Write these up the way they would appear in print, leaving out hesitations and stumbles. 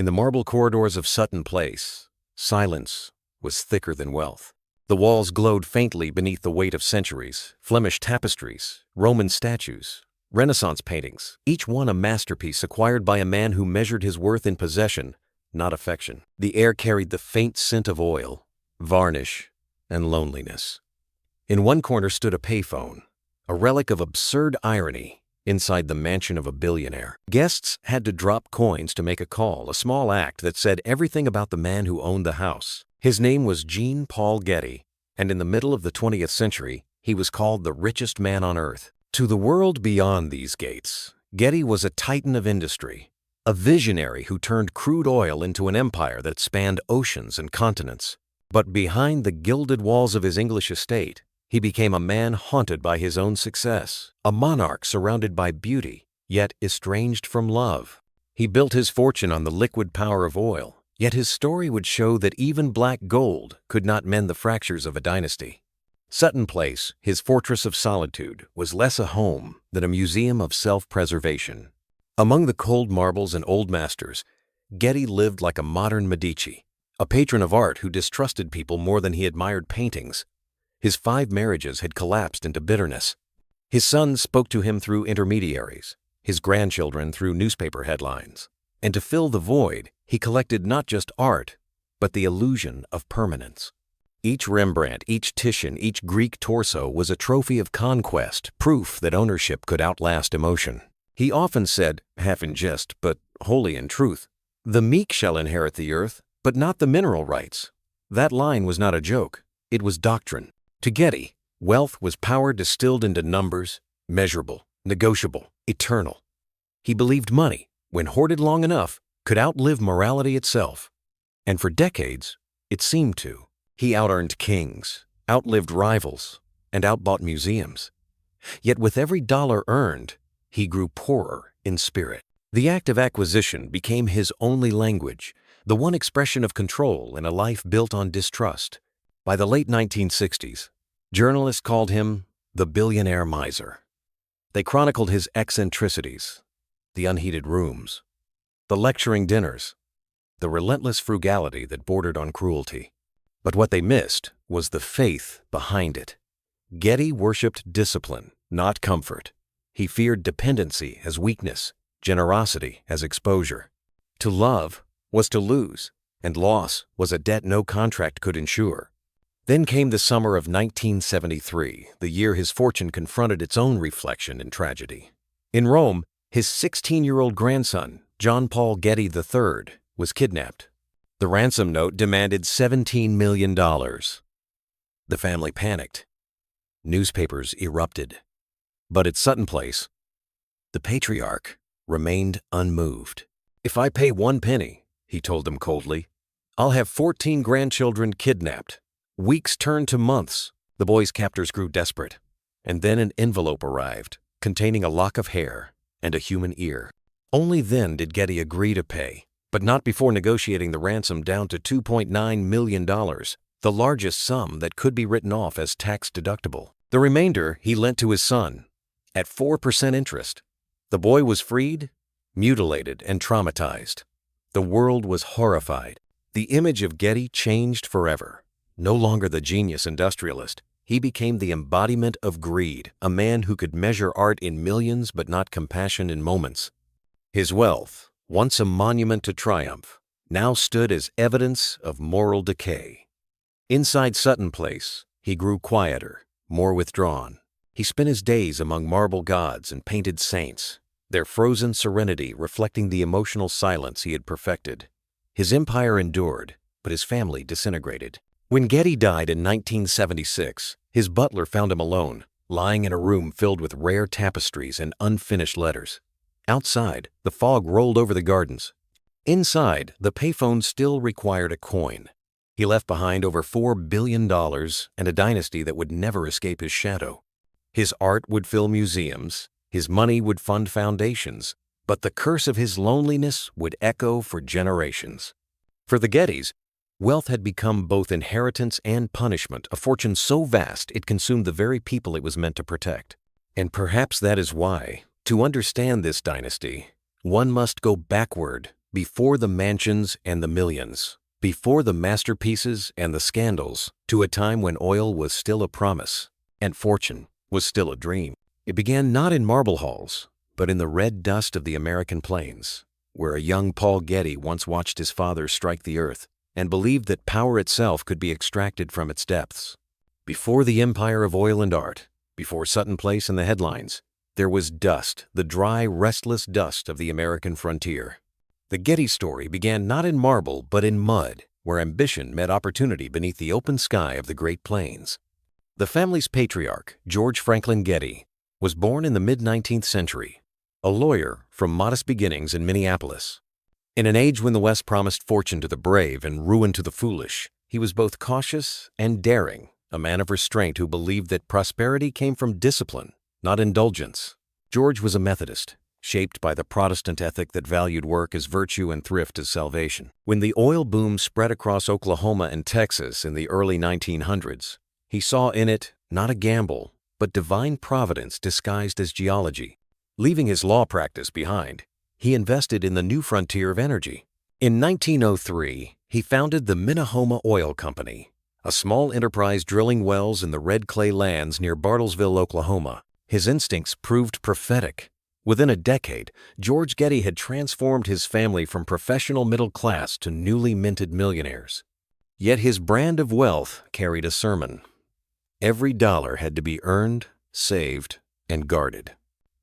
In the marble corridors of Sutton Place, silence was thicker than wealth. The walls glowed faintly beneath the weight of centuries, Flemish tapestries, Roman statues, Renaissance paintings, each one a masterpiece acquired by a man who measured his worth in possession, not affection. The air carried the faint scent of oil, varnish, and loneliness. In one corner stood a payphone, a relic of absurd irony inside the mansion of a billionaire. Guests had to drop coins to make a call, a small act that said everything about the man who owned the house. His name was Jean Paul Getty, and in the middle of the 20th century, he was called the richest man on earth. To the world beyond these gates, Getty was a titan of industry, a visionary who turned crude oil into an empire that spanned oceans and continents. But behind the gilded walls of his English estate, he became a man haunted by his own success, a monarch surrounded by beauty, yet estranged from love. He built his fortune on the liquid power of oil, yet his story would show that even black gold could not mend the fractures of a dynasty. Sutton Place, his fortress of solitude, was less a home than a museum of self-preservation. Among the cold marbles and old masters, Getty lived like a modern Medici, a patron of art who distrusted people more than he admired paintings. His 5 marriages had collapsed into bitterness. His sons spoke to him through intermediaries, his grandchildren through newspaper headlines. And to fill the void, he collected not just art, but the illusion of permanence. Each Rembrandt, each Titian, each Greek torso was a trophy of conquest, proof that ownership could outlast emotion. He often said, half in jest, but wholly in truth, "The meek shall inherit the earth, but not the mineral rights." That line was not a joke, it was doctrine. To Getty, wealth was power distilled into numbers, measurable, negotiable, eternal. He believed money, when hoarded long enough, could outlive morality itself. And for decades, it seemed to. He out-earned kings, outlived rivals, and outbought museums. Yet with every dollar earned, he grew poorer in spirit. The act of acquisition became his only language, the one expression of control in a life built on distrust. By the late 1960s, journalists called him the billionaire miser. They chronicled his eccentricities, the unheated rooms, the lecturing dinners, the relentless frugality that bordered on cruelty. But what they missed was the faith behind it. Getty worshipped discipline, not comfort. He feared dependency as weakness, generosity as exposure. To love was to lose, and loss was a debt no contract could insure. Then came the summer of 1973, the year his fortune confronted its own reflection in tragedy. In Rome, his 16-year-old grandson, John Paul Getty III, was kidnapped. The ransom note demanded $17 million. The family panicked. Newspapers erupted. But at Sutton Place, the patriarch remained unmoved. "If I pay 1 penny," he told them coldly, "I'll have 14 grandchildren kidnapped." Weeks turned to months. The boy's captors grew desperate. And then an envelope arrived, containing a lock of hair and a human ear. Only then did Getty agree to pay, but not before negotiating the ransom down to $2.9 million, the largest sum that could be written off as tax-deductible. The remainder he lent to his son, at 4% interest. The boy was freed, mutilated, and traumatized. The world was horrified. The image of Getty changed forever. No longer the genius industrialist, he became the embodiment of greed, a man who could measure art in millions but not compassion in moments. His wealth, once a monument to triumph, now stood as evidence of moral decay. Inside Sutton Place, he grew quieter, more withdrawn. He spent his days among marble gods and painted saints, their frozen serenity reflecting the emotional silence he had perfected. His empire endured, but his family disintegrated. When Getty died in 1976, his butler found him alone, lying in a room filled with rare tapestries and unfinished letters. Outside, the fog rolled over the gardens. Inside, the payphone still required a coin. He left behind over $4 billion and a dynasty that would never escape his shadow. His art would fill museums, his money would fund foundations, but the curse of his loneliness would echo for generations. For the Gettys, wealth had become both inheritance and punishment, a fortune so vast it consumed the very people it was meant to protect. And perhaps that is why, to understand this dynasty, one must go backward Before the mansions and the millions, before the masterpieces and the scandals, to a time when oil was still a promise and fortune was still a dream. It began not in marble halls, but in the red dust of the American plains, where a young Paul Getty once watched his father strike the earth and believed that power itself could be extracted from its depths. Before the empire of oil and art, before Sutton Place and the headlines, there was dust, the dry, restless dust of the American frontier. The Getty story began not in marble but in mud, where ambition met opportunity beneath the open sky of the Great Plains. The family's patriarch, George Franklin Getty, was born in the mid-19th century, a lawyer from modest beginnings in Minneapolis. In an age when the West promised fortune to the brave and ruin to the foolish, he was both cautious and daring, a man of restraint who believed that prosperity came from discipline, not indulgence. George was a Methodist, shaped by the Protestant ethic that valued work as virtue and thrift as salvation. When the oil boom spread across Oklahoma and Texas in the early 1900s, he saw in it not a gamble, but divine providence disguised as geology. Leaving his law practice behind, he invested in the new frontier of energy. In 1903, he founded the Minahoma Oil Company, a small enterprise drilling wells in the red clay lands near Bartlesville, Oklahoma. His instincts proved prophetic. Within a decade, George Getty had transformed his family from professional middle class to newly minted millionaires. Yet his brand of wealth carried a sermon. Every dollar had to be earned, saved, and guarded.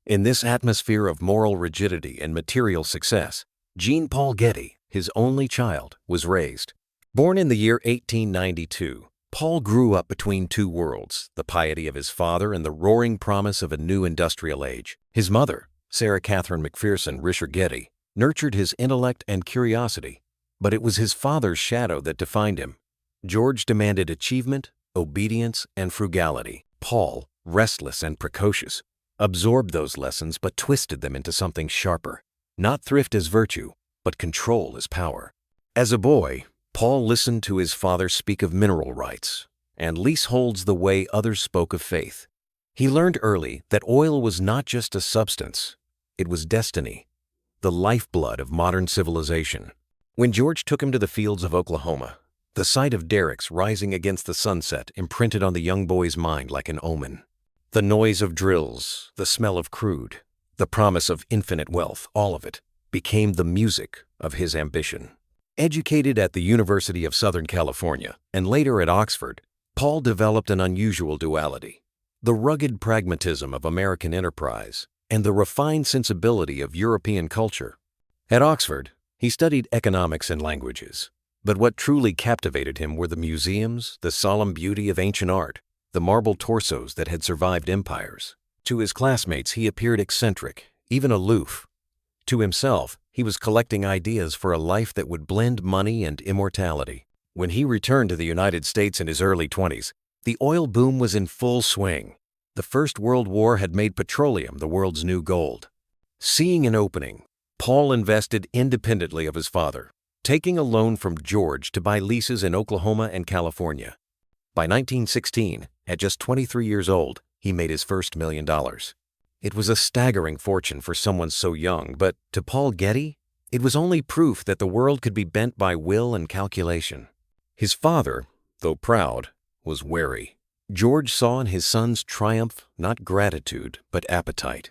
In this atmosphere of moral rigidity and material success, Jean Paul Getty, his only child, was raised. Born in the year 1892, Paul grew up between two worlds, the piety of his father and the roaring promise of a new industrial age. His mother, Sarah Catherine McPherson Risher Getty, nurtured his intellect and curiosity, but it was his father's shadow that defined him. George demanded achievement, obedience, and frugality. Paul, restless and precocious, absorbed those lessons but twisted them into something sharper. Not thrift as virtue, but control as power. As a boy, Paul listened to his father speak of mineral rights and leaseholds the way others spoke of faith. He learned early that oil was not just a substance, it was destiny, the lifeblood of modern civilization. When George took him to the fields of Oklahoma, the sight of derricks rising against the sunset imprinted on the young boy's mind like an omen. The noise of drills, the smell of crude, the promise of infinite wealth, all of it became the music of his ambition. Educated at the University of Southern California and later at Oxford, Paul developed an unusual duality: the rugged pragmatism of American enterprise and the refined sensibility of European culture. At Oxford, he studied economics and languages, but what truly captivated him were the museums, the solemn beauty of ancient art, the marble torsos that had survived empires. To his classmates, he appeared eccentric, even aloof. To himself, he was collecting ideas for a life that would blend money and immortality. When he returned to the United States in his early 20s, the oil boom was in full swing. The First World War had made petroleum the world's new gold. Seeing an opening, Paul invested independently of his father, taking a loan from George to buy leases in Oklahoma and California. By 1916, at just 23 years old, he made his first $1 million. It was a staggering fortune for someone so young, but to Paul Getty, it was only proof that the world could be bent by will and calculation. His father, though proud, was wary. George saw in his son's triumph not gratitude, but appetite.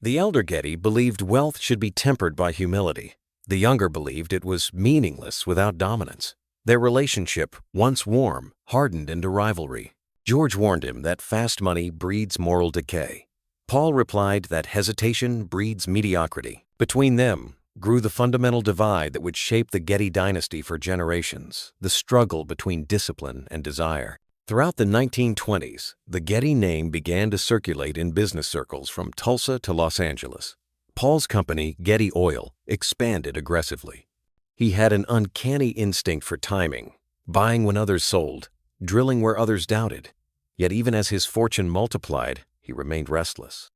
The elder Getty believed wealth should be tempered by humility. The younger believed it was meaningless without dominance. Their relationship, once warm, hardened into rivalry. George warned him that fast money breeds moral decay. Paul replied that hesitation breeds mediocrity. Between them grew the fundamental divide that would shape the Getty dynasty for generations, the struggle between discipline and desire. Throughout the 1920s, the Getty name began to circulate in business circles from Tulsa to Los Angeles. Paul's company, Getty Oil, expanded aggressively. He had an uncanny instinct for timing, buying when others sold, drilling where others doubted. Yet even as his fortune multiplied, he remained restless.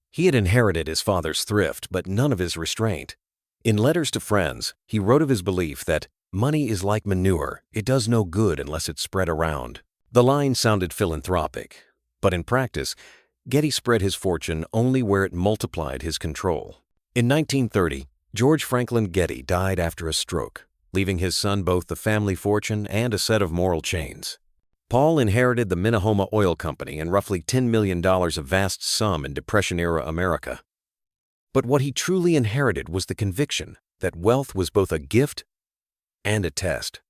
He had inherited his father's thrift, but none of his restraint. In letters to friends, he wrote of his belief that money is like manure, it does no good unless it's spread around. The line sounded philanthropic, but in practice, Getty spread his fortune only where it multiplied his control. In 1930, George Franklin Getty died after a stroke, leaving his son both the family fortune and a set of moral chains. Paul inherited the Minahoma Oil Company and roughly $10 million, a vast sum in Depression-era America. But what he truly inherited was the conviction that wealth was both a gift and a test.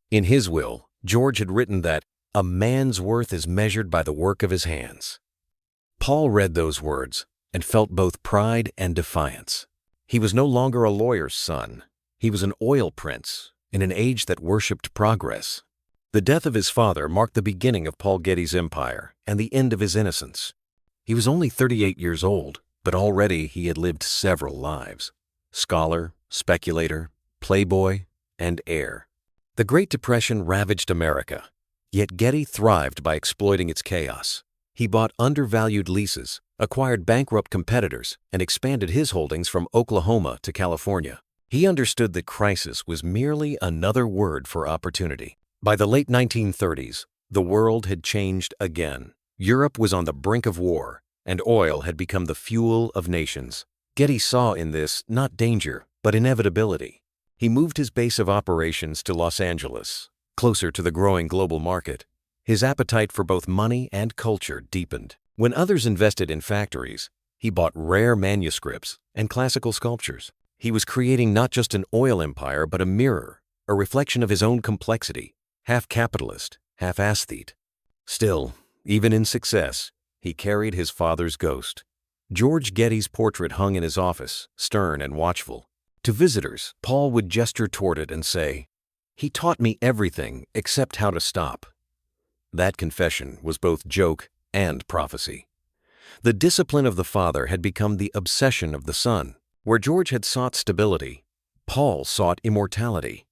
In his will, George had written that a man's worth is measured by the work of his hands. Paul read those words and felt both pride and defiance. He was no longer a lawyer's son. He was an oil prince in an age that worshipped progress. The death of his father marked the beginning of Paul Getty's empire and the end of his innocence. He was only 38 years old, but already he had lived several lives: scholar, speculator, playboy, and heir. The Great Depression ravaged America, yet Getty thrived by exploiting its chaos. He bought undervalued leases, acquired bankrupt competitors, and expanded his holdings from Oklahoma to California. He understood that crisis was merely another word for opportunity. By the late 1930s, the world had changed again. Europe was on the brink of war, and oil had become the fuel of nations. Getty saw in this not danger, but inevitability. He moved his base of operations to Los Angeles, closer to the growing global market. His appetite for both money and culture deepened. When others invested in factories, he bought rare manuscripts and classical sculptures. He was creating not just an oil empire, but a mirror, a reflection of his own complexity, half capitalist, half aesthete. Still, even in success, he carried his father's ghost. George Getty's portrait hung in his office, stern and watchful. To visitors, Paul would gesture toward it and say, "He taught me everything except how to stop." That confession was both joke and prophecy. The discipline of the father had become the obsession of the son. Where George had sought stability, Paul sought immortality.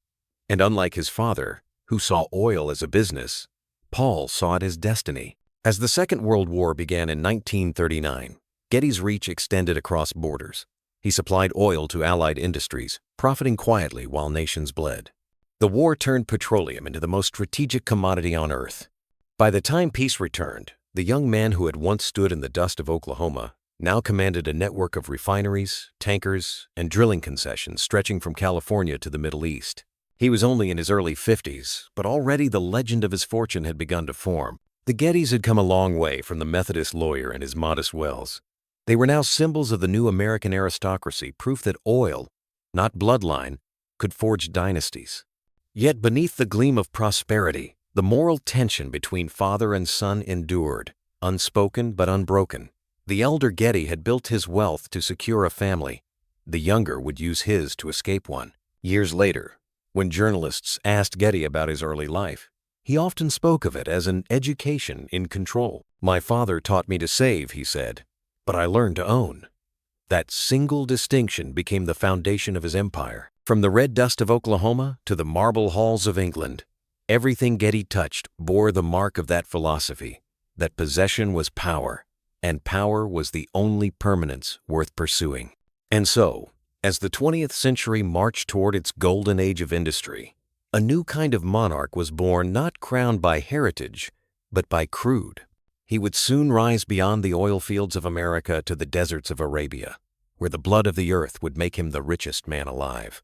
And unlike his father, who saw oil as a business, Paul saw it as destiny. As the Second World War began in 1939, Getty's reach extended across borders. He supplied oil to Allied industries, profiting quietly while nations bled. The war turned petroleum into the most strategic commodity on earth. By the time peace returned, the young man who had once stood in the dust of Oklahoma now commanded a network of refineries, tankers, and drilling concessions stretching from California to the Middle East. He was only in his early 50s, but already the legend of his fortune had begun to form. The Gettys had come a long way from the Methodist lawyer and his modest wells. They were now symbols of the new American aristocracy, proof that oil, not bloodline, could forge dynasties. Yet beneath the gleam of prosperity, the moral tension between father and son endured, unspoken but unbroken. The elder Getty had built his wealth to secure a family. The younger would use his to escape one. Years later, when journalists asked Getty about his early life, he often spoke of it as an education in control. "My father taught me to save," he said, "but I learned to own." That single distinction became the foundation of his empire. From the red dust of Oklahoma to the marble halls of England, everything Getty touched bore the mark of that philosophy, that possession was power, and power was the only permanence worth pursuing. And so, as the 20th century marched toward its golden age of industry, a new kind of monarch was born, not crowned by heritage, but by crude. He would soon rise beyond the oil fields of America to the deserts of Arabia, where the blood of the earth would make him the richest man alive.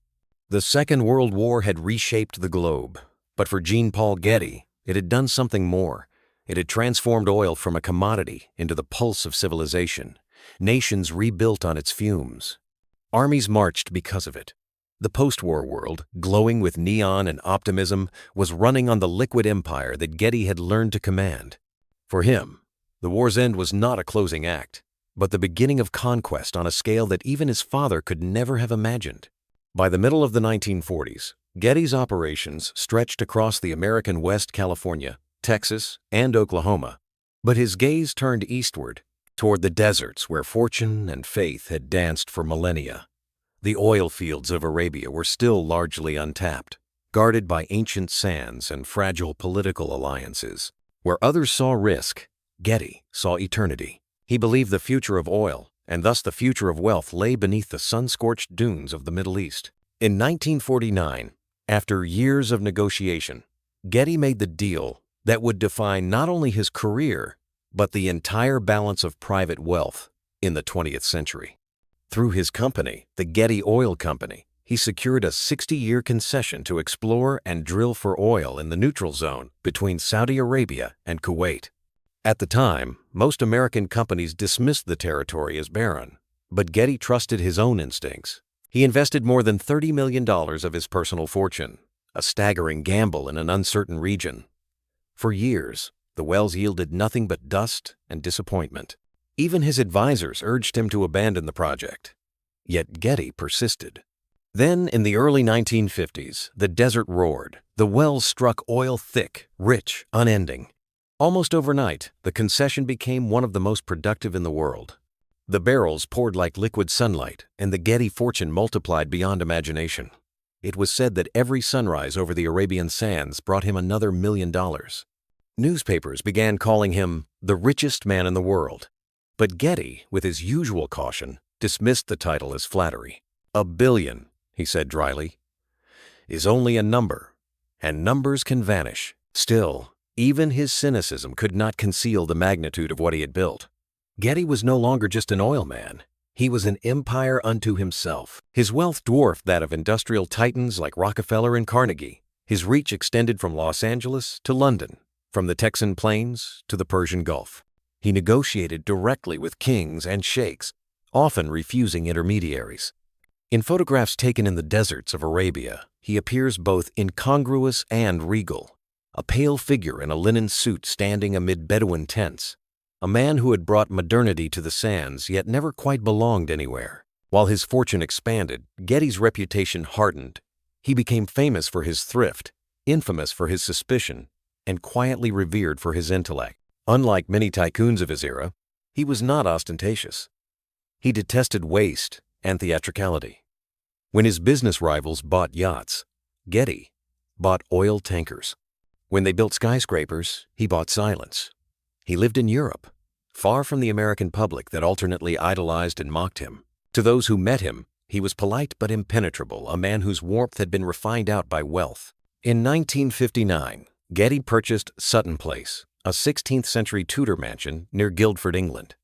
The Second World War had reshaped the globe, but for Jean Paul Getty, it had done something more. It had transformed oil from a commodity into the pulse of civilization. Nations rebuilt on its fumes. Armies marched because of it. The post-war world, glowing with neon and optimism, was running on the liquid empire that Getty had learned to command. For him, the war's end was not a closing act, but the beginning of conquest on a scale that even his father could never have imagined. By the middle of the 1940s, Getty's operations stretched across the American West, California, Texas, and Oklahoma, but his gaze turned eastward, toward the deserts where fortune and faith had danced for millennia. The oil fields of Arabia were still largely untapped, guarded by ancient sands and fragile political alliances. Where others saw risk, Getty saw eternity. He believed the future of oil, and thus the future of wealth, lay beneath the sun-scorched dunes of the Middle East. In 1949, after years of negotiation, Getty made the deal that would define not only his career, but the entire balance of private wealth in the 20th century. Through his company, the Getty Oil Company, he secured a 60-year concession to explore and drill for oil in the neutral zone between Saudi Arabia and Kuwait. At the time, most American companies dismissed the territory as barren, but Getty trusted his own instincts. He invested more than $30 million of his personal fortune, a staggering gamble in an uncertain region. For years, the wells yielded nothing but dust and disappointment. Even his advisors urged him to abandon the project. Yet Getty persisted. Then, in the early 1950s, the desert roared. The wells struck oil thick, rich, unending. Almost overnight, the concession became one of the most productive in the world. The barrels poured like liquid sunlight, and the Getty fortune multiplied beyond imagination. It was said that every sunrise over the Arabian sands brought him another $1 million. Newspapers began calling him the richest man in the world. But Getty, with his usual caution, dismissed the title as flattery. "$1 billion," he said dryly, "is only a number, and numbers can vanish." Still, even his cynicism could not conceal the magnitude of what he had built. Getty was no longer just an oil man. He was an empire unto himself. His wealth dwarfed that of industrial titans like Rockefeller and Carnegie. His reach extended from Los Angeles to London, from the Texan plains to the Persian Gulf. He negotiated directly with kings and sheikhs, often refusing intermediaries. In photographs taken in the deserts of Arabia, he appears both incongruous and regal, a pale figure in a linen suit standing amid Bedouin tents, a man who had brought modernity to the sands yet never quite belonged anywhere. While his fortune expanded, Getty's reputation hardened. He became famous for his thrift, infamous for his suspicion, and quietly revered for his intellect. Unlike many tycoons of his era, he was not ostentatious. He detested waste and theatricality. When his business rivals bought yachts, Getty bought oil tankers. When they built skyscrapers, he bought silence. He lived in Europe, far from the American public that alternately idolized and mocked him. To those who met him, he was polite but impenetrable, a man whose warmth had been refined out by wealth. In 1959, Getty purchased Sutton Place, a 16th-century Tudor mansion near Guildford, England.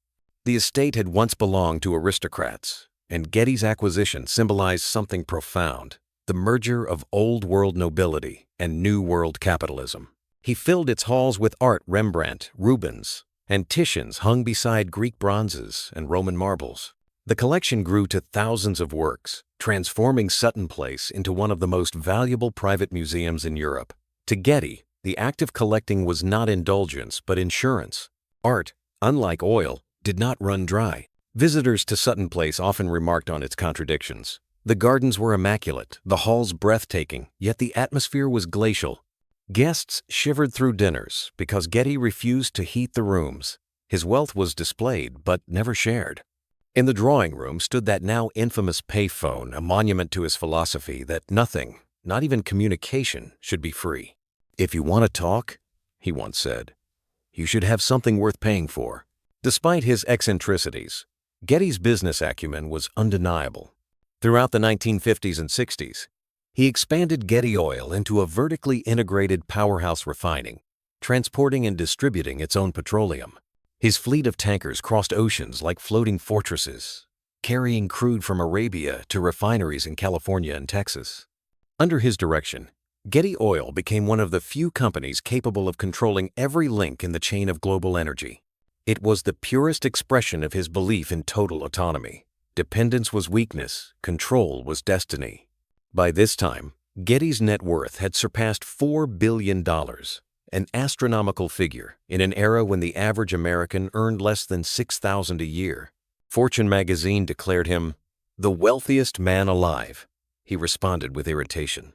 The estate had once belonged to aristocrats, and Getty's acquisition symbolized something profound: the merger of old-world nobility and new-world capitalism. He filled its halls with art: Rembrandt, Rubens, and Titians hung beside Greek bronzes and Roman marbles. The collection grew to thousands of works, transforming Sutton Place into one of the most valuable private museums in Europe. To Getty, the act of collecting was not indulgence but insurance. Art, unlike oil, did not run dry. Visitors to Sutton Place often remarked on its contradictions. The gardens were immaculate, the halls breathtaking, yet the atmosphere was glacial. Guests shivered through dinners because Getty refused to heat the rooms. His wealth was displayed but never shared. In the drawing room stood that now infamous payphone, a monument to his philosophy that nothing, not even communication, should be free. "If you want to talk," he once said, "you should have something worth paying for." Despite his eccentricities, Getty's business acumen was undeniable. Throughout the 1950s and 60s, he expanded Getty Oil into a vertically integrated powerhouse, refining, transporting and distributing its own petroleum. His fleet of tankers crossed oceans like floating fortresses, carrying crude from Arabia to refineries in California and Texas. Under his direction, Getty Oil became one of the few companies capable of controlling every link in the chain of global energy. It was the purest expression of his belief in total autonomy. Dependence was weakness, control was destiny. By this time, Getty's net worth had surpassed $4 billion, an astronomical figure in an era when the average American earned less than $6,000 a year. Fortune magazine declared him the wealthiest man alive. He responded with irritation.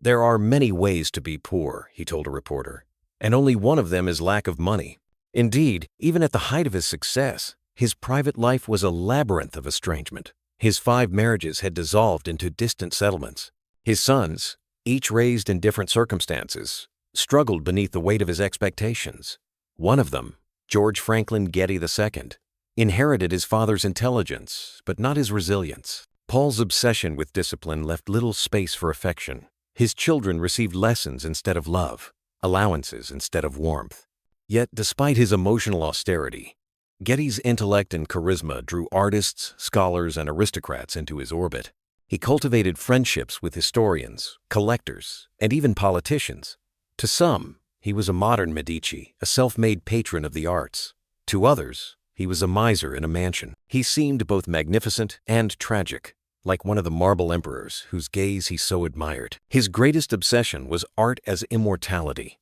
"There are many ways to be poor," he told a reporter, "and only one of them is lack of money." Indeed, even at the height of his success, his private life was a labyrinth of estrangement. His 5 marriages had dissolved into distant settlements. His sons, each raised in different circumstances, struggled beneath the weight of his expectations. One of them, George Franklin Getty II, inherited his father's intelligence, but not his resilience. Paul's obsession with discipline left little space for affection. His children received lessons instead of love, allowances instead of warmth. Yet, despite his emotional austerity, Getty's intellect and charisma drew artists, scholars, and aristocrats into his orbit. He cultivated friendships with historians, collectors, and even politicians. To some, he was a modern Medici, a self-made patron of the arts. To others, he was a miser in a mansion. He seemed both magnificent and tragic, like one of the marble emperors whose gaze he so admired. His greatest obsession was art as immortality.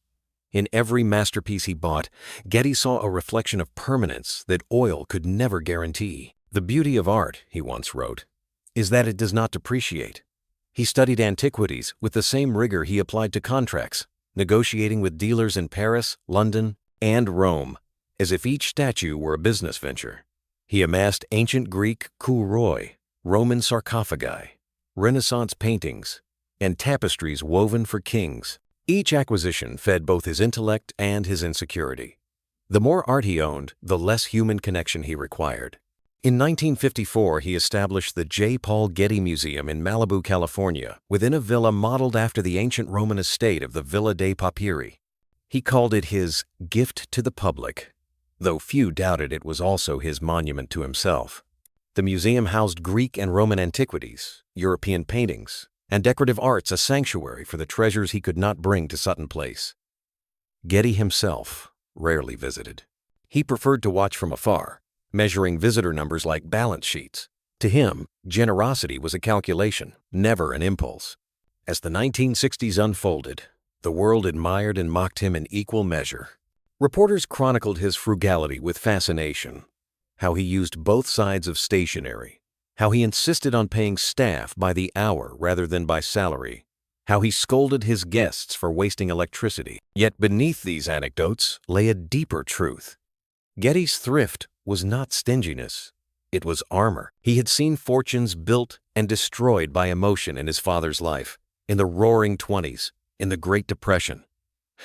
In every masterpiece he bought, Getty saw a reflection of permanence that oil could never guarantee. "The beauty of art," he once wrote, "is that it does not depreciate." He studied antiquities with the same rigor he applied to contracts, negotiating with dealers in Paris, London, and Rome, as if each statue were a business venture. He amassed ancient Greek kouroi, Roman sarcophagi, Renaissance paintings, and tapestries woven for kings. Each acquisition fed both his intellect and his insecurity. The more art he owned, the less human connection he required. In 1954, he established the J. Paul Getty Museum in Malibu, California, within a villa modeled after the ancient Roman estate of the Villa dei Papyri. He called it his gift to the public, though few doubted it was also his monument to himself. The museum housed Greek and Roman antiquities, European paintings, and decorative arts, a sanctuary for the treasures he could not bring to Sutton Place. Getty himself rarely visited. He preferred to watch from afar, measuring visitor numbers like balance sheets. To him, generosity was a calculation, never an impulse. As the 1960s unfolded, the world admired and mocked him in equal measure. Reporters chronicled his frugality with fascination, how he used both sides of stationery, how he insisted on paying staff by the hour rather than by salary, how he scolded his guests for wasting electricity. Yet beneath these anecdotes lay a deeper truth. Getty's thrift was not stinginess. It was armor. He had seen fortunes built and destroyed by emotion in his father's life, in the roaring 20s, in the Great Depression.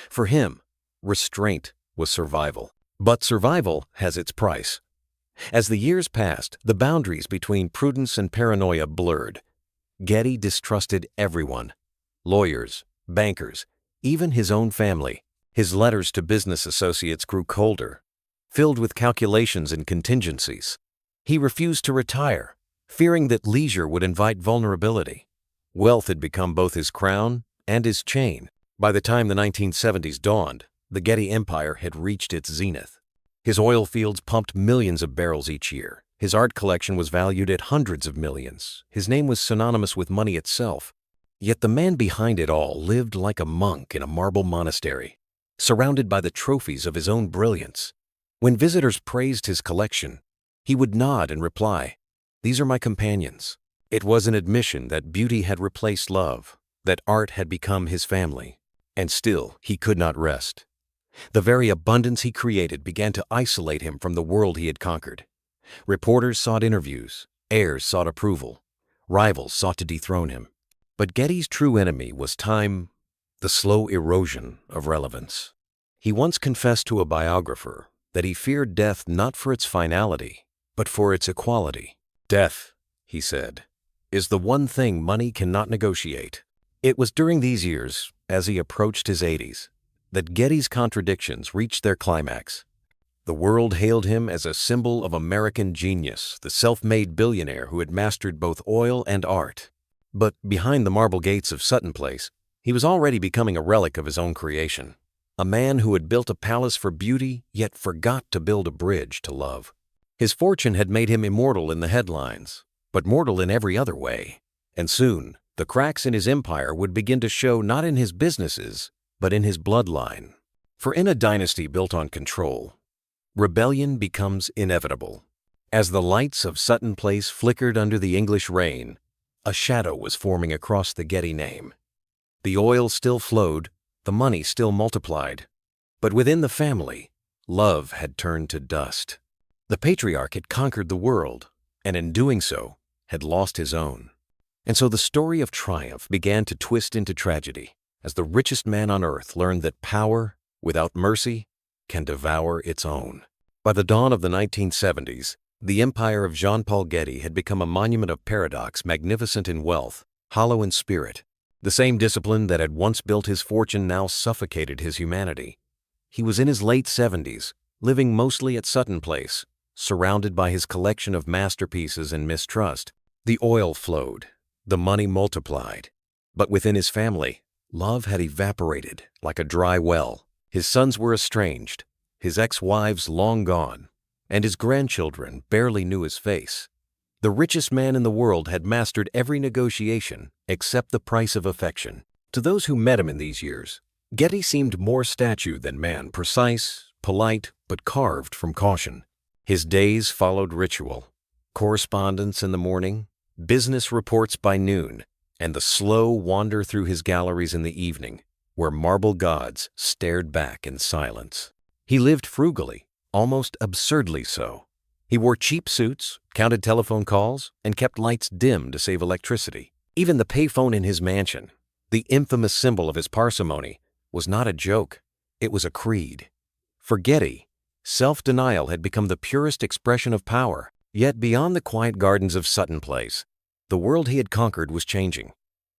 For him, restraint was survival. But survival has its price. As the years passed, the boundaries between prudence and paranoia blurred. Getty distrusted everyone: lawyers, bankers, even his own family. His letters to business associates grew colder, filled with calculations and contingencies. He refused to retire, fearing that leisure would invite vulnerability. Wealth had become both his crown and his chain. By the time the 1970s dawned, the Getty empire had reached its zenith. His oil fields pumped millions of barrels each year. His art collection was valued at hundreds of millions. His name was synonymous with money itself. Yet the man behind it all lived like a monk in a marble monastery, surrounded by the trophies of his own brilliance. When visitors praised his collection, he would nod and reply, "These are my companions." It was an admission that beauty had replaced love, that art had become his family. And still, he could not rest. The very abundance he created began to isolate him from the world he had conquered. Reporters sought interviews, heirs sought approval, rivals sought to dethrone him. But Getty's true enemy was time, the slow erosion of relevance. He once confessed to a biographer that he feared death not for its finality, but for its equality. "Death," he said, "is the one thing money cannot negotiate." It was during these years, as he approached his 80s, that Getty's contradictions reached their climax. The world hailed him as a symbol of American genius, the self-made billionaire who had mastered both oil and art. But behind the marble gates of Sutton Place, he was already becoming a relic of his own creation. A man who had built a palace for beauty, yet forgot to build a bridge to love. His fortune had made him immortal in the headlines, but mortal in every other way. And soon, the cracks in his empire would begin to show not in his businesses, but in his bloodline. For in a dynasty built on control, rebellion becomes inevitable. As the lights of Sutton Place flickered under the English rain, a shadow was forming across the Getty name. The oil still flowed, the money still multiplied, but within the family, love had turned to dust. The patriarch had conquered the world, and in doing so, had lost his own. And so the story of triumph began to twist into tragedy, as the richest man on earth learned that power, without mercy, can devour its own. By the dawn of the 1970s, the empire of Jean-Paul Getty had become a monument of paradox, magnificent in wealth, hollow in spirit. The same discipline that had once built his fortune now suffocated his humanity. He was in his late 70s, living mostly at Sutton Place, surrounded by his collection of masterpieces and mistrust. The oil flowed, the money multiplied. But within his family, love had evaporated like a dry well. His sons were estranged, his ex-wives long gone, and his grandchildren barely knew his face. The richest man in the world had mastered every negotiation except the price of affection. To those who met him in these years, Getty seemed more statue than man, precise, polite, but carved from caution. His days followed ritual, correspondence in the morning, business reports by noon, and the slow wander through his galleries in the evening, where marble gods stared back in silence. He lived frugally, almost absurdly so. He wore cheap suits, counted telephone calls, and kept lights dim to save electricity. Even the payphone in his mansion, the infamous symbol of his parsimony, was not a joke. It was a creed. For Getty, self-denial had become the purest expression of power. Yet beyond the quiet gardens of Sutton Place, the world he had conquered was changing.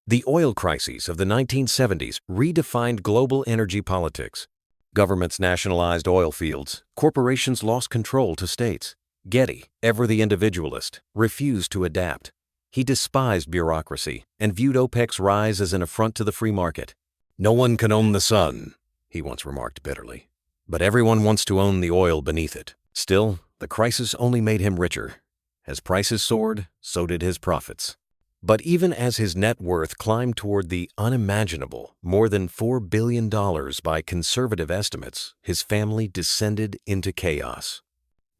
The oil crises of the 1970s redefined global energy politics. Governments nationalized oil fields, corporations lost control to states. Getty, ever the individualist, refused to adapt. He despised bureaucracy and viewed OPEC's rise as an affront to the free market. "No one can own the sun," he once remarked bitterly, "but everyone wants to own the oil beneath it." Still, the crisis only made him richer. As prices soared, so did his profits. But even as his net worth climbed toward the unimaginable, more than $4 billion by conservative estimates, his family descended into chaos.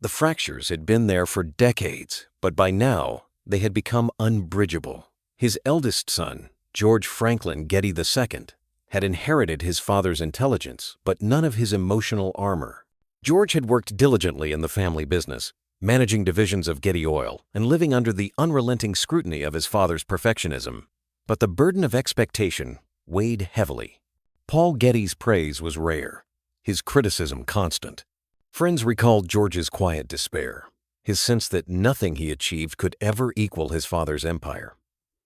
The fractures had been there for decades, but by now they had become unbridgeable. His eldest son, George Franklin Getty II, had inherited his father's intelligence, but none of his emotional armor. George had worked diligently in the family business, managing divisions of Getty Oil and living under the unrelenting scrutiny of his father's perfectionism. But the burden of expectation weighed heavily. Paul Getty's praise was rare, his criticism constant. Friends recalled George's quiet despair, his sense that nothing he achieved could ever equal his father's empire.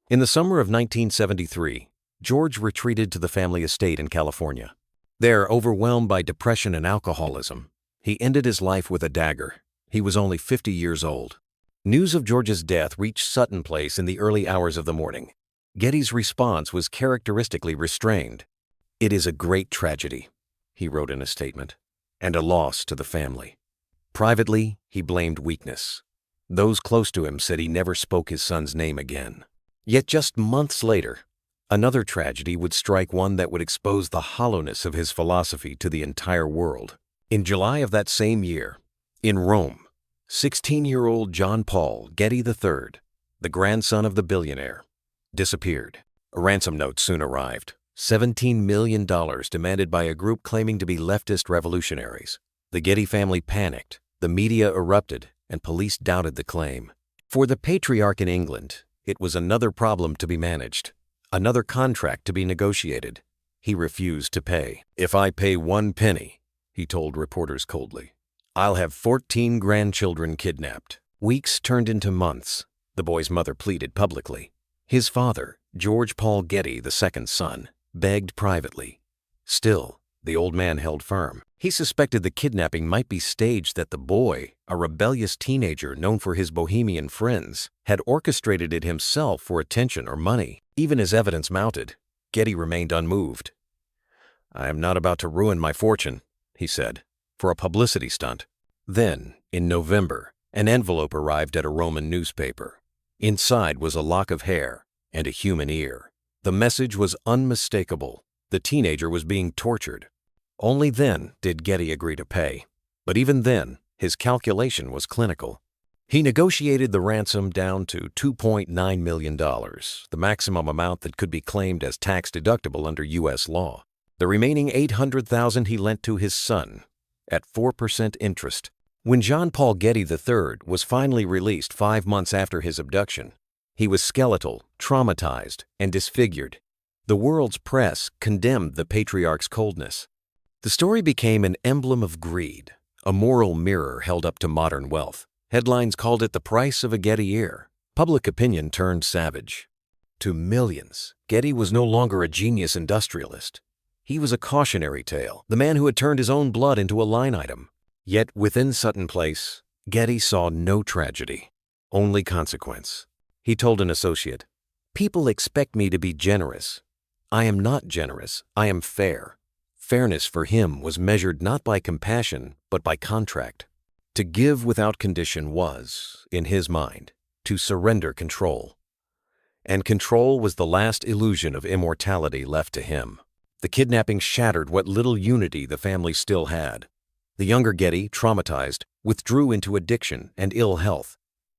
In the summer of 1973, George retreated to the family estate in California. There, overwhelmed by depression and alcoholism, he ended his life with a dagger. He was only 50 years old. News of George's death reached Sutton Place in the early hours of the morning. Getty's response was characteristically restrained. "It is a great tragedy," he wrote in a statement, "and a loss to the family." Privately, he blamed weakness. Those close to him said he never spoke his son's name again. Yet just months later, another tragedy would strike, one that would expose the hollowness of his philosophy to the entire world. In July of that same year, in Rome, 16-year-old John Paul Getty III, the grandson of the billionaire, disappeared. A ransom note soon arrived, $17 million demanded by a group claiming to be leftist revolutionaries. The Getty family panicked, the media erupted, and police doubted the claim. For the patriarch in England, it was another problem to be managed, another contract to be negotiated. He refused to pay. "If I pay 1 penny," he told reporters coldly, "I'll have 14 grandchildren kidnapped." Weeks turned into months. The boy's mother pleaded publicly. His father, George Paul Getty, the second son, begged privately. Still, the old man held firm. He suspected the kidnapping might be staged, that the boy, a rebellious teenager known for his bohemian friends, had orchestrated it himself for attention or money. Even as evidence mounted, Getty remained unmoved. "I am not about to ruin my fortune," he said, "for a publicity stunt." Then, in November, an envelope arrived at a Roman newspaper. Inside was a lock of hair and a human ear. The message was unmistakable. The teenager was being tortured. Only then did Getty agree to pay. But even then, his calculation was clinical. He negotiated the ransom down to $2.9 million, the maximum amount that could be claimed as tax-deductible under U.S. law. The remaining $800,000 he lent to his son, at 4% interest. When John Paul Getty III was finally released 5 months after his abduction, he was skeletal, traumatized, and disfigured. The world's press condemned the patriarch's coldness. The story became an emblem of greed, a moral mirror held up to modern wealth. Headlines called it the price of a Getty ear. Public opinion turned savage. To millions, Getty was no longer a genius industrialist. He was a cautionary tale, the man who had turned his own blood into a line item. Yet within Sutton Place, Getty saw no tragedy, only consequence. He told an associate, "People expect me to be generous. I am not generous, I am fair." Fairness for him was measured not by compassion, but by contract. To give without condition was, in his mind, to surrender control. And control was the last illusion of immortality left to him. The kidnapping shattered what little unity the family still had. The younger Getty, traumatized, withdrew into addiction and ill health.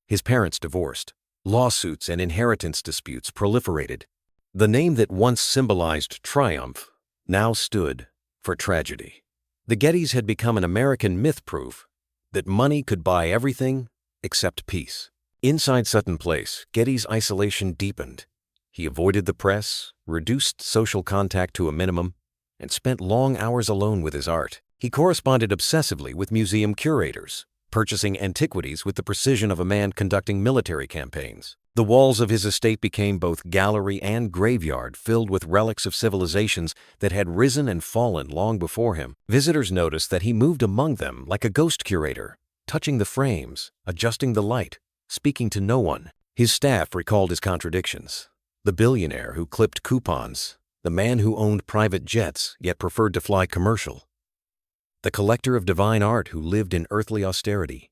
His parents divorced. Lawsuits and inheritance disputes proliferated. The name that once symbolized triumph now stood for tragedy. The Gettys had become an American myth proof that money could buy everything except peace. Inside Sutton Place, Getty's isolation deepened. He avoided the press, reduced social contact to a minimum, and spent long hours alone with his art. He corresponded obsessively with museum curators, purchasing antiquities with the precision of a man conducting military campaigns. The walls of his estate became both gallery and graveyard, filled with relics of civilizations that had risen and fallen long before him. Visitors noticed that he moved among them like a ghost curator, touching the frames, adjusting the light, speaking to no one. His staff recalled his contradictions. The billionaire who clipped coupons, the man who owned private jets yet preferred to fly commercial, the collector of divine art who lived in earthly austerity.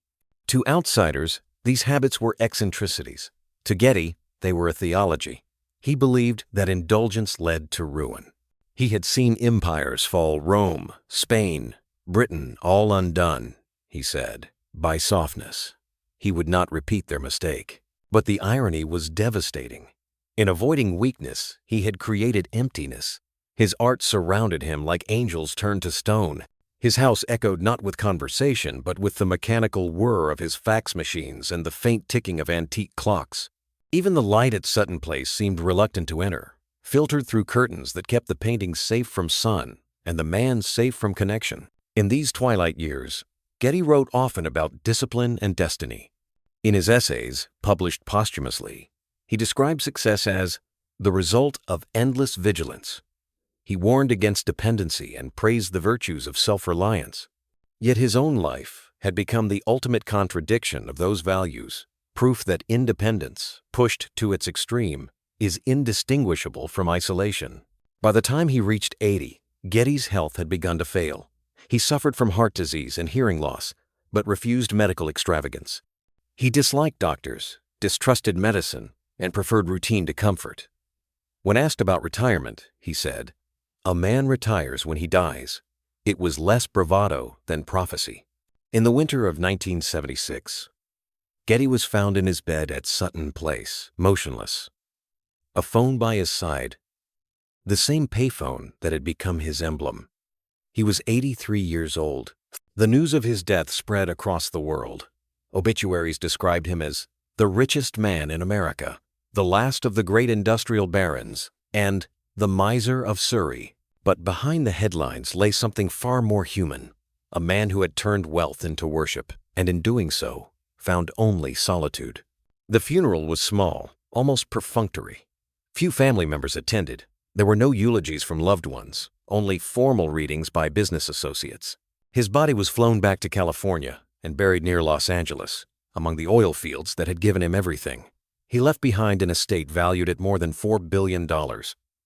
To outsiders, these habits were eccentricities. To Getty, they were a theology. He believed that indulgence led to ruin. He had seen empires fall, Rome, Spain, Britain, all undone, he said, by softness. He would not repeat their mistake. But the irony was devastating. In avoiding weakness, he had created emptiness. His art surrounded him like angels turned to stone. His house echoed not with conversation, but with the mechanical whir of his fax machines and the faint ticking of antique clocks. Even the light at Sutton Place seemed reluctant to enter, filtered through curtains that kept the paintings safe from sun and the man safe from connection. In these twilight years, Getty wrote often about discipline and destiny. In his essays, published posthumously, he described success as the result of endless vigilance. He warned against dependency and praised the virtues of self-reliance. Yet his own life had become the ultimate contradiction of those values, proof that independence, pushed to its extreme, is indistinguishable from isolation. By the time he reached 80, Getty's health had begun to fail. He suffered from heart disease and hearing loss, but refused medical extravagance. He disliked doctors, distrusted medicine, and preferred routine to comfort. When asked about retirement, he said, "A man retires when he dies." It was less bravado than prophecy. In the winter of 1976, Getty was found in his bed at Sutton Place, motionless. A phone by his side, the same payphone that had become his emblem. He was 83 years old. The news of his death spread across the world. Obituaries described him as the richest man in America, the last of the great industrial barons, and the miser of Surrey. But behind the headlines lay something far more human, a man who had turned wealth into worship, and in doing so, found only solitude. The funeral was small, almost perfunctory. Few family members attended. There were no eulogies from loved ones, only formal readings by business associates. His body was flown back to California and buried near Los Angeles, among the oil fields that had given him everything. He left behind an estate valued at more than $4 billion,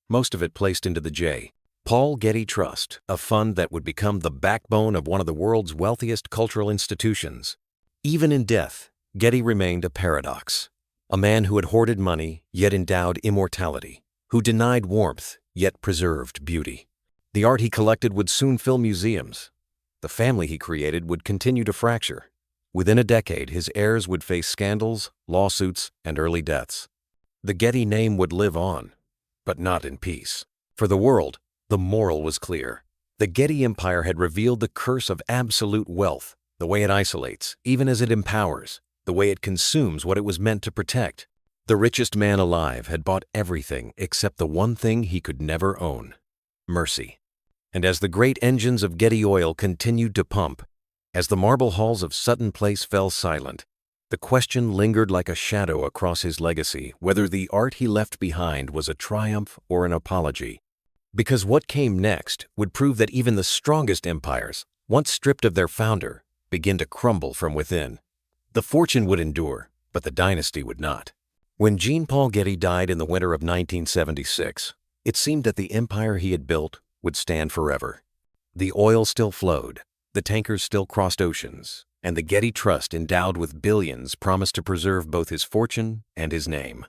most of it placed into the J. Paul Getty Trust, a fund that would become the backbone of one of the world's wealthiest cultural institutions. Even in death, Getty remained a paradox. A man who had hoarded money, yet endowed immortality, who denied warmth, yet preserved beauty. The art he collected would soon fill museums. The family he created would continue to fracture. Within a decade, his heirs would face scandals, lawsuits, and early deaths. The Getty name would live on, but not in peace. For the world, the moral was clear. The Getty Empire had revealed the curse of absolute wealth, the way it isolates, even as it empowers, the way it consumes what it was meant to protect. The richest man alive had bought everything except the one thing he could never own: mercy. And as the great engines of Getty Oil continued to pump, as the marble halls of Sutton Place fell silent, the question lingered like a shadow across his legacy whether the art he left behind was a triumph or an apology. Because what came next would prove that even the strongest empires, once stripped of their founder, begin to crumble from within. The fortune would endure, but the dynasty would not. When Jean-Paul Getty died in the winter of 1976, it seemed that the empire he had built would stand forever. The oil still flowed, the tankers still crossed oceans, and the Getty Trust, endowed with billions, promised to preserve both his fortune and his name.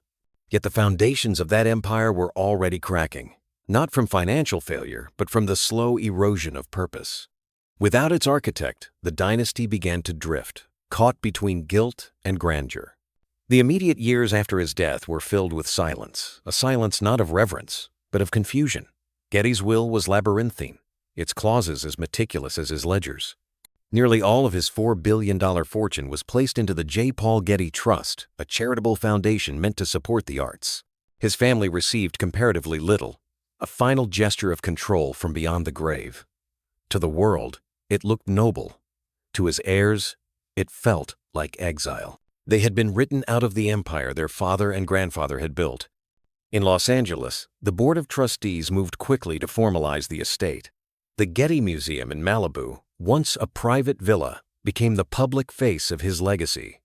Yet the foundations of that empire were already cracking, not from financial failure, but from the slow erosion of purpose. Without its architect, the dynasty began to drift, caught between guilt and grandeur. The immediate years after his death were filled with silence, a silence not of reverence, but of confusion. Getty's will was labyrinthine, its clauses as meticulous as his ledgers. Nearly all of his $4 billion fortune was placed into the J. Paul Getty Trust, a charitable foundation meant to support the arts. His family received comparatively little, a final gesture of control from beyond the grave. To the world, it looked noble. To his heirs, it felt like exile. They had been written out of the empire their father and grandfather had built. In Los Angeles, the Board of Trustees moved quickly to formalize the estate. The Getty Museum in Malibu, once a private villa, became the public face of his legacy.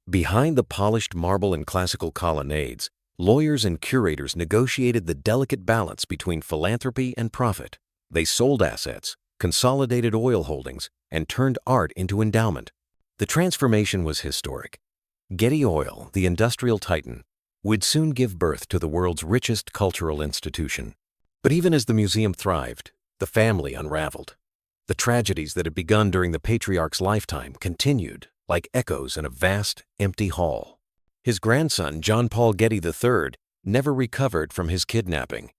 Behind the polished marble and classical colonnades, lawyers and curators negotiated the delicate balance between philanthropy and profit. They sold assets, consolidated oil holdings, and turned art into endowment. The transformation was historic. Getty Oil, the industrial titan, would soon give birth to the world's richest cultural institution. But even as the museum thrived, the family unraveled. The tragedies that had begun during the patriarch's lifetime continued, like echoes in a vast, empty hall. His grandson, John Paul Getty III, never recovered from his kidnapping.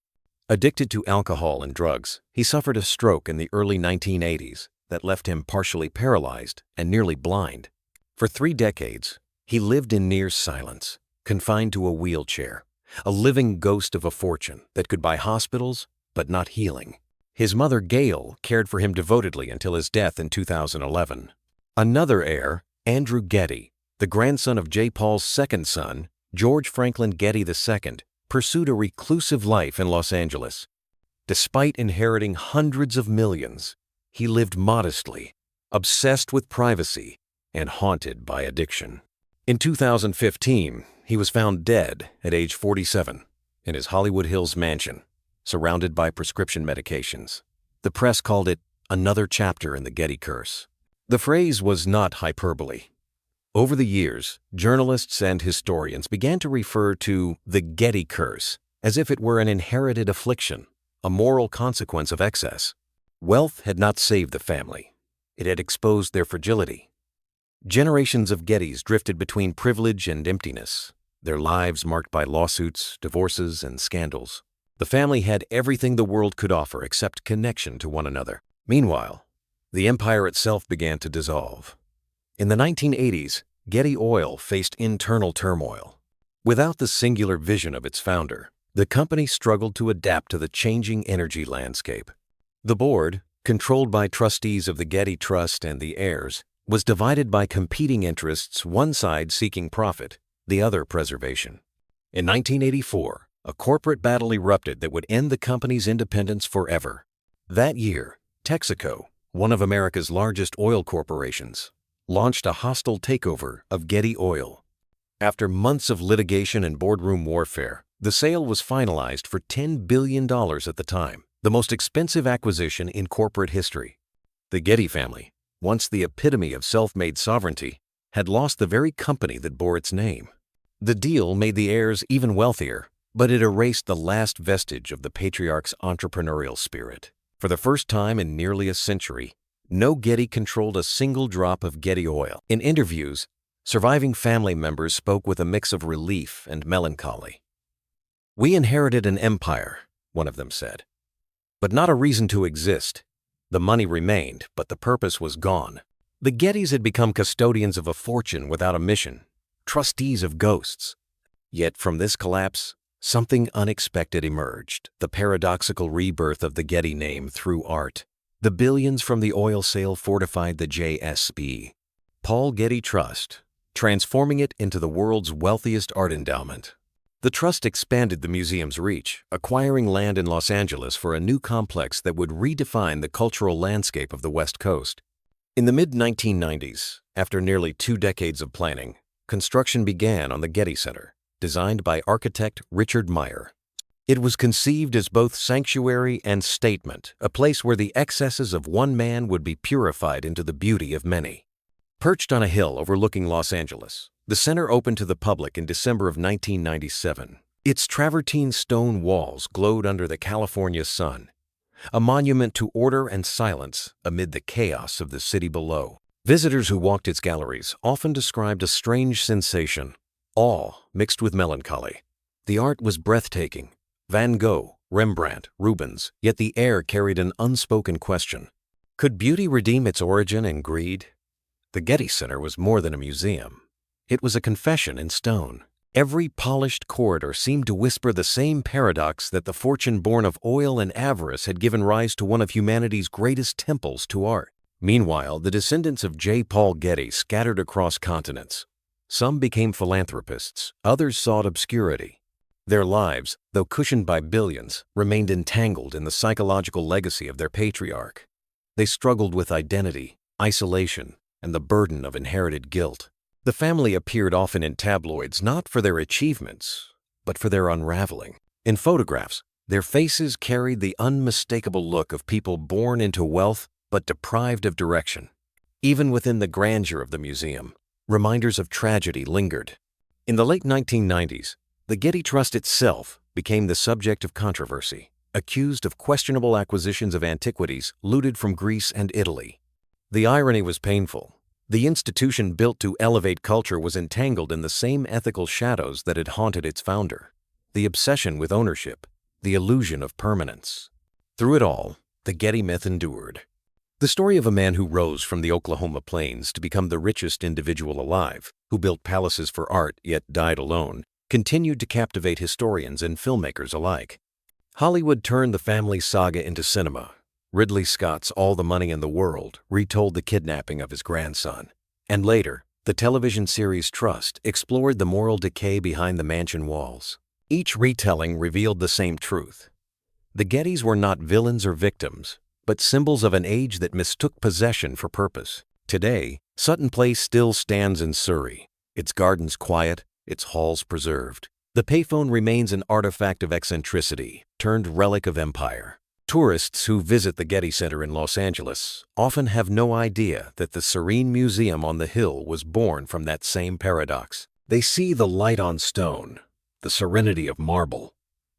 Addicted to alcohol and drugs, he suffered a stroke in the early 1980s that left him partially paralyzed and nearly blind. For 3 decades, he lived in near silence, confined to a wheelchair, a living ghost of a fortune that could buy hospitals but not healing. His mother, Gail, cared for him devotedly until his death in 2011. Another heir, Andrew Getty, the grandson of J. Paul's second son, George Franklin Getty II, pursued a reclusive life in Los Angeles. Despite inheriting hundreds of millions, he lived modestly, obsessed with privacy, and haunted by addiction. In 2015, he was found dead at age 47 in his Hollywood Hills mansion, surrounded by prescription medications. The press called it another chapter in the Getty curse. The phrase was not hyperbole. Over the years, journalists and historians began to refer to the Getty curse as if it were an inherited affliction, a moral consequence of excess. Wealth had not saved the family. It had exposed their fragility. Generations of Gettys drifted between privilege and emptiness, their lives marked by lawsuits, divorces, and scandals. The family had everything the world could offer except connection to one another. Meanwhile, the empire itself began to dissolve. In the 1980s, Getty Oil faced internal turmoil. Without the singular vision of its founder, the company struggled to adapt to the changing energy landscape. The board, controlled by trustees of the Getty Trust and the heirs, was divided by competing interests, one side seeking profit, the other preservation. In 1984, a corporate battle erupted that would end the company's independence forever. That year, Texaco, one of America's largest oil corporations, launched a hostile takeover of Getty Oil. After months of litigation and boardroom warfare, the sale was finalized for $10 billion at the time, the most expensive acquisition in corporate history. The Getty family, once the epitome of self-made sovereignty, had lost the very company that bore its name. The deal made the heirs even wealthier, but it erased the last vestige of the patriarch's entrepreneurial spirit. For the first time in nearly a century, no Getty controlled a single drop of Getty oil. In interviews, surviving family members spoke with a mix of relief and melancholy. "We inherited an empire," one of them said, "but not a reason to exist. The money remained, but the purpose was gone." The Gettys had become custodians of a fortune without a mission, trustees of ghosts. Yet from this collapse, something unexpected emerged, the paradoxical rebirth of the Getty name through art. The billions from the oil sale fortified the JSB, Paul Getty Trust, transforming it into the world's wealthiest art endowment. The trust expanded the museum's reach, acquiring land in Los Angeles for a new complex that would redefine the cultural landscape of the West Coast. In the mid-1990s, after nearly 2 decades of planning, construction began on the Getty Center, designed by architect Richard Meyer. It was conceived as both sanctuary and statement, a place where the excesses of one man would be purified into the beauty of many. Perched on a hill overlooking Los Angeles, the center opened to the public in December of 1997. Its travertine stone walls glowed under the California sun, a monument to order and silence amid the chaos of the city below. Visitors who walked its galleries often described a strange sensation, awe mixed with melancholy. The art was breathtaking. Van Gogh, Rembrandt, Rubens, yet the air carried an unspoken question. Could beauty redeem its origin in greed? The Getty Center was more than a museum. It was a confession in stone. Every polished corridor seemed to whisper the same paradox that the fortune born of oil and avarice had given rise to one of humanity's greatest temples to art. Meanwhile, the descendants of J. Paul Getty scattered across continents. Some became philanthropists, others sought obscurity. Their lives, though cushioned by billions, remained entangled in the psychological legacy of their patriarch. They struggled with identity, isolation, and the burden of inherited guilt. The family appeared often in tabloids not for their achievements, but for their unraveling. In photographs, their faces carried the unmistakable look of people born into wealth but deprived of direction. Even within the grandeur of the museum, reminders of tragedy lingered. In the late 1990s, the Getty Trust itself became the subject of controversy, accused of questionable acquisitions of antiquities looted from Greece and Italy. The irony was painful. The institution built to elevate culture was entangled in the same ethical shadows that had haunted its founder. The obsession with ownership, the illusion of permanence. Through it all, the Getty myth endured. The story of a man who rose from the Oklahoma plains to become the richest individual alive, who built palaces for art yet died alone, continued to captivate historians and filmmakers alike. Hollywood turned the family saga into cinema. Ridley Scott's All the Money in the World retold the kidnapping of his grandson. And later, the television series Trust explored the moral decay behind the mansion walls. Each retelling revealed the same truth. The Gettys were not villains or victims, but symbols of an age that mistook possession for purpose. Today, Sutton Place still stands in Surrey, its gardens quiet, its halls preserved. The payphone remains an artifact of eccentricity, turned relic of empire. Tourists who visit the Getty Center in Los Angeles often have no idea that the serene museum on the hill was born from that same paradox. They see the light on stone, the serenity of marble,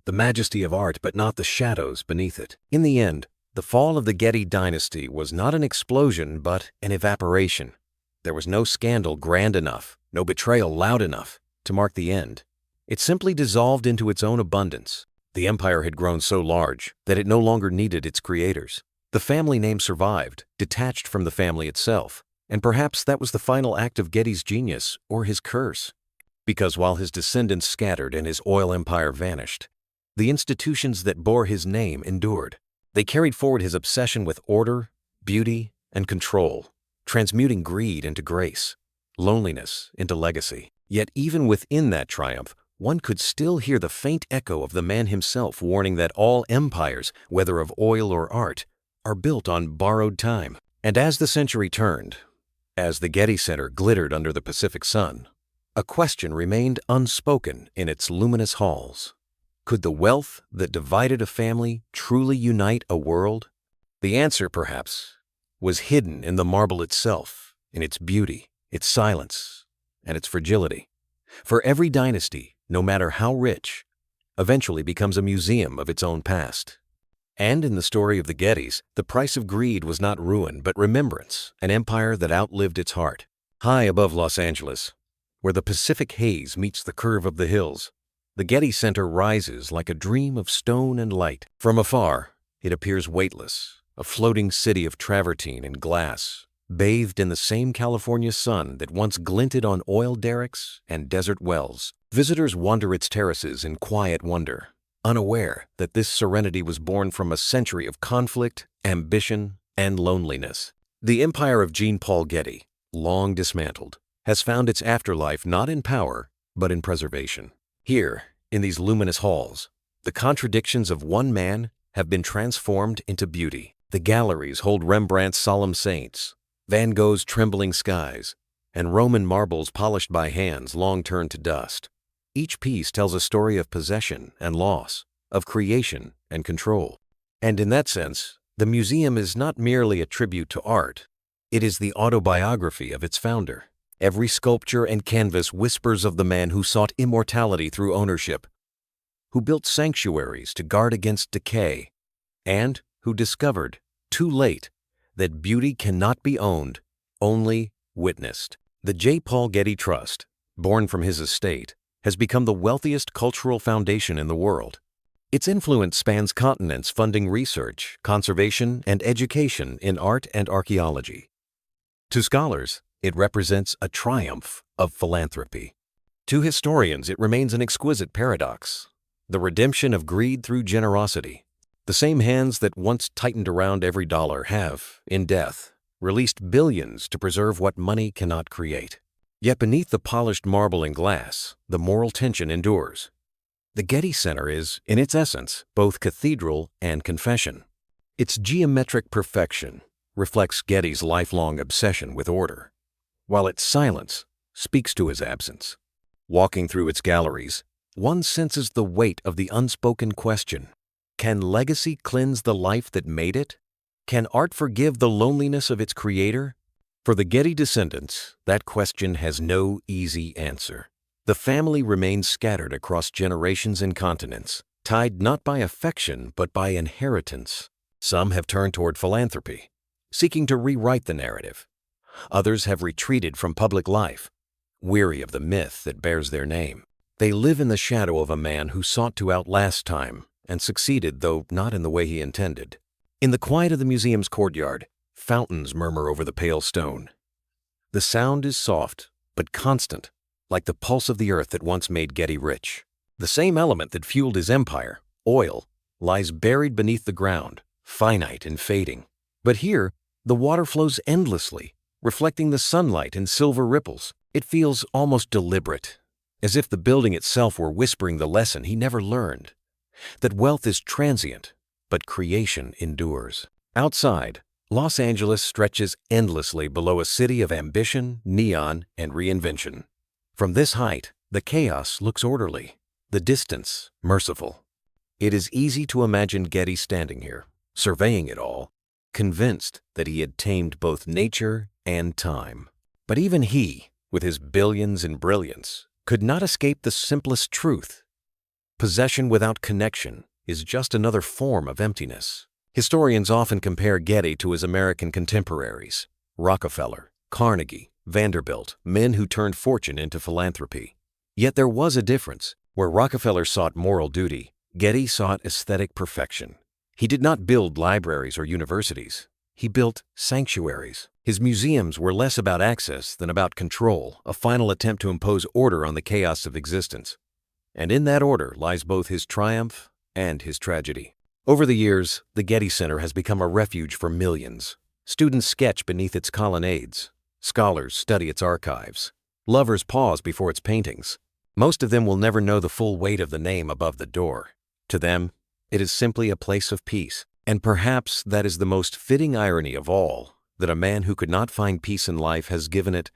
the majesty of art, but not the shadows beneath it. In the end, the fall of the Getty dynasty was not an explosion, but an evaporation. There was no scandal grand enough, no betrayal loud enough to mark the end. It simply dissolved into its own abundance. The empire had grown so large that it no longer needed its creators. The family name survived, detached from the family itself, and perhaps that was the final act of Getty's genius or his curse. Because while his descendants scattered and his oil empire vanished, the institutions that bore his name endured. They carried forward his obsession with order, beauty, and control, transmuting greed into grace, loneliness into legacy. Yet even within that triumph, one could still hear the faint echo of the man himself warning that all empires, whether of oil or art, are built on borrowed time. And as the century turned, as the Getty Center glittered under the Pacific sun, a question remained unspoken in its luminous halls. Could the wealth that divided a family truly unite a world? The answer, perhaps, was hidden in the marble itself, in its beauty, its silence, and its fragility. For every dynasty, no matter how rich, eventually becomes a museum of its own past. And in the story of the Gettys, the price of greed was not ruin, but remembrance, an empire that outlived its heart. High above Los Angeles, where the Pacific haze meets the curve of the hills, the Getty Center rises like a dream of stone and light. From afar, it appears weightless, a floating city of travertine and glass, bathed in the same California sun that once glinted on oil derricks and desert wells. Visitors wander its terraces in quiet wonder, unaware that this serenity was born from a century of conflict, ambition, and loneliness. The empire of Jean Paul Getty, long dismantled, has found its afterlife not in power, but in preservation. Here, in these luminous halls, the contradictions of one man have been transformed into beauty. The galleries hold Rembrandt's solemn saints, Van Gogh's trembling skies, and Roman marbles polished by hands long turned to dust. Each piece tells a story of possession and loss, of creation and control. And in that sense, the museum is not merely a tribute to art. It is the autobiography of its founder. Every sculpture and canvas whispers of the man who sought immortality through ownership, who built sanctuaries to guard against decay, and who discovered, too late, that beauty cannot be owned, only witnessed. The J. Paul Getty Trust, born from his estate, has become the wealthiest cultural foundation in the world. Its influence spans continents, funding research, conservation, and education in art and archaeology. To scholars, it represents a triumph of philanthropy. To historians, it remains an exquisite paradox, the redemption of greed through generosity. The same hands that once tightened around every dollar have, in death, released billions to preserve what money cannot create. Yet beneath the polished marble and glass, the moral tension endures. The Getty Center is, in its essence, both cathedral and confession. Its geometric perfection reflects Getty's lifelong obsession with order, while its silence speaks to his absence. Walking through its galleries, one senses the weight of the unspoken question: can legacy cleanse the life that made it? Can art forgive the loneliness of its creator? For the Getty descendants, that question has no easy answer. The family remains scattered across generations and continents, tied not by affection but by inheritance. Some have turned toward philanthropy, seeking to rewrite the narrative. Others have retreated from public life, weary of the myth that bears their name. They live in the shadow of a man who sought to outlast time and succeeded, though not in the way he intended. In the quiet of the museum's courtyard, fountains murmur over the pale stone. The sound is soft, but constant, like the pulse of the earth that once made Getty rich. The same element that fueled his empire, oil, lies buried beneath the ground, finite and fading. But here, the water flows endlessly, reflecting the sunlight in silver ripples. It feels almost deliberate, as if the building itself were whispering the lesson he never learned, that wealth is transient, but creation endures. Outside, Los Angeles stretches endlessly below a city of ambition, neon, and reinvention. From this height, the chaos looks orderly, the distance merciful. It is easy to imagine Getty standing here, surveying it all, convinced that he had tamed both nature and time. But even he, with his billions and brilliance, could not escape the simplest truth. Possession without connection is just another form of emptiness. Historians often compare Getty to his American contemporaries, Rockefeller, Carnegie, Vanderbilt, men who turned fortune into philanthropy. Yet there was a difference. Where Rockefeller sought moral duty, Getty sought aesthetic perfection. He did not build libraries or universities. He built sanctuaries. His museums were less about access than about control, a final attempt to impose order on the chaos of existence. And in that order lies both his triumph and his tragedy. Over the years, the Getty Center has become a refuge for millions. Students sketch beneath its colonnades. Scholars study its archives. Lovers pause before its paintings. Most of them will never know the full weight of the name above the door. To them, it is simply a place of peace. And perhaps that is the most fitting irony of all, that a man who could not find peace in life has given it,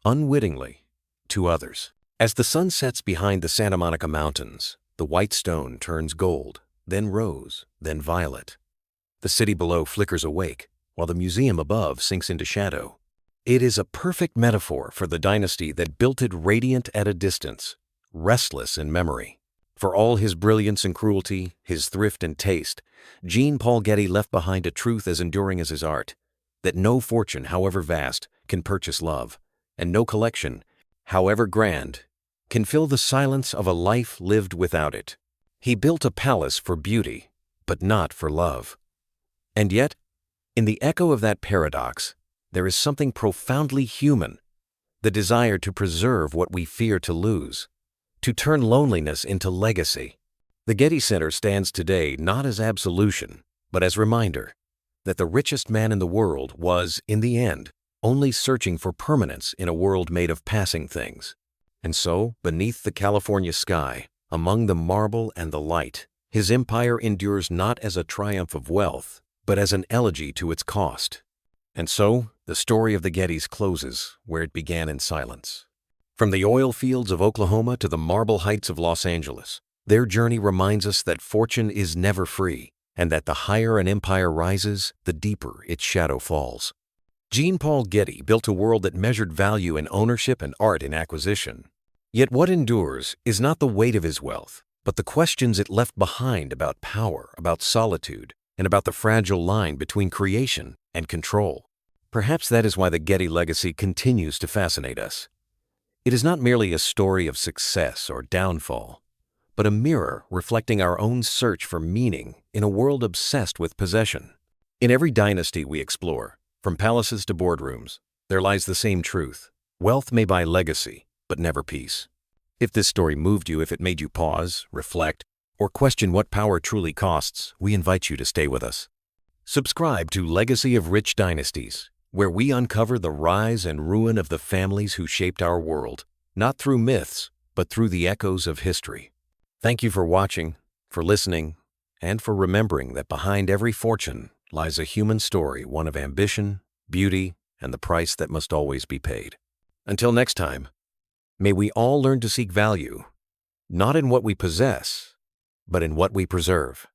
unwittingly, to others. As the sun sets behind the Santa Monica Mountains, the white stone turns gold, then rose, then violet. The city below flickers awake, while the museum above sinks into shadow. It is a perfect metaphor for the dynasty that built it radiant at a distance, restless in memory. For all his brilliance and cruelty, his thrift and taste, Jean Paul Getty left behind a truth as enduring as his art, that no fortune, however vast, can purchase love, and no collection, however grand, can fill the silence of a life lived without it. He built a palace for beauty, but not for love. And yet, in the echo of that paradox, there is something profoundly human, the desire to preserve what we fear to lose, to turn loneliness into legacy. The Getty Center stands today not as absolution, but as reminder that the richest man in the world was, in the end, only searching for permanence in a world made of passing things. And so, beneath the California sky, among the marble and the light, his empire endures not as a triumph of wealth, but as an elegy to its cost. And so, the story of the Gettys closes where it began in silence. From the oil fields of Oklahoma to the marble heights of Los Angeles, their journey reminds us that fortune is never free, and that the higher an empire rises, the deeper its shadow falls. Jean Paul Getty built a world that measured value in ownership and art in acquisition. Yet what endures is not the weight of his wealth, but the questions it left behind about power, about solitude, and about the fragile line between creation and control. Perhaps that is why the Getty legacy continues to fascinate us. It is not merely a story of success or downfall, but a mirror reflecting our own search for meaning in a world obsessed with possession. In every dynasty we explore, from palaces to boardrooms, there lies the same truth. Wealth may buy legacy, but never peace. If this story moved you, if it made you pause, reflect, or question what power truly costs, we invite you to stay with us. Subscribe to Legacy of Rich Dynasties, where we uncover the rise and ruin of the families who shaped our world, not through myths, but through the echoes of history. Thank you for watching, for listening, and for remembering that behind every fortune lies a human story, one of ambition, beauty, and the price that must always be paid. Until next time, may we all learn to seek value, not in what we possess, but in what we preserve.